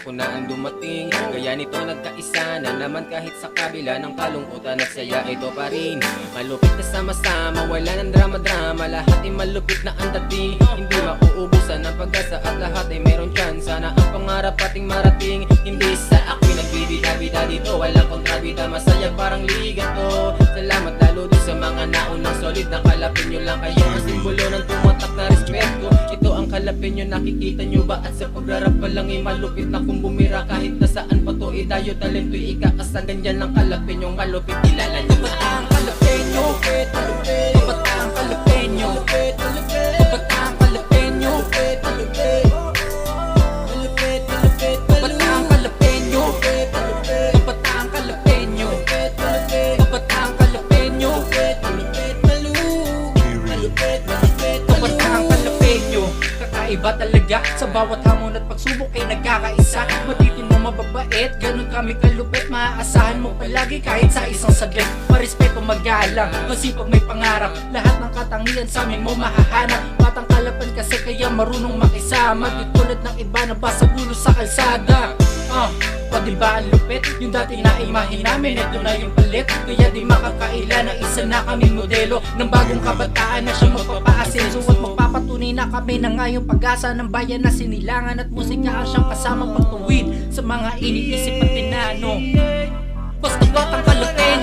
ko na ang dumating. Kaya nito nagkaisa na naman kahit sa kabila ng kalungkutan at saya ito pa rin. Malupit na sama-sama, wala ng drama-drama, lahat ay malupit na ang dating. Hindi mauubusan ng pag-asa at lahat ay meron tsansa na ang pangarap ating marating. Hindi sa ako'y nagbibida-bida dito, walang kontrabida, masaya parang liga to. Salamat lalo din sa mga naunang solid, nakalapin nyo lang kayo ang simbolo ng tumatak na respeto. Ito ang kalapin nyo, nakikita nyo ba? At sa pagrarap pa lang ay malupit na kung bumira. Kahit nasaan pa to, idayo talento'y ikakasagan dyan ng kalapin yung malupit. Kilala nyo ba ang kalapin nyo? Ba't ang kalapin nyo? Ba't ang kalapin nyo? Ba't ang kalapin nyo? Ba't ang kalapin nyo? Ba't ang kalapin nyo? Ba't ang kalapin nyo? Kakaiba talaga sa bawat hamon at pagsubok ay nagkakaisa. Matitino mababait, ganun kami kalupit. Maaasahan mo palagi kahit sa isang saglit. Marespeto, magalang, masipag, may pangarap. Lahat ng katangian sa amin mo mahahanap. Batang kalapan kasi kaya marunong makisama. Di tulad ng iba na basa gulo sa kalsada. O diba ang lupit? Yung dati na imahe namin, ito na yung palit. Kaya di makakaila na isa na kaming modelo ng bagong kabataan na siya magpapaasenso at magpapatunay na kami na nga yung pag-asa ng bayan na sinilangan. At musika ang siyang kasamang pagtuwid sa mga iniisip at tinano. Basta batang kalupit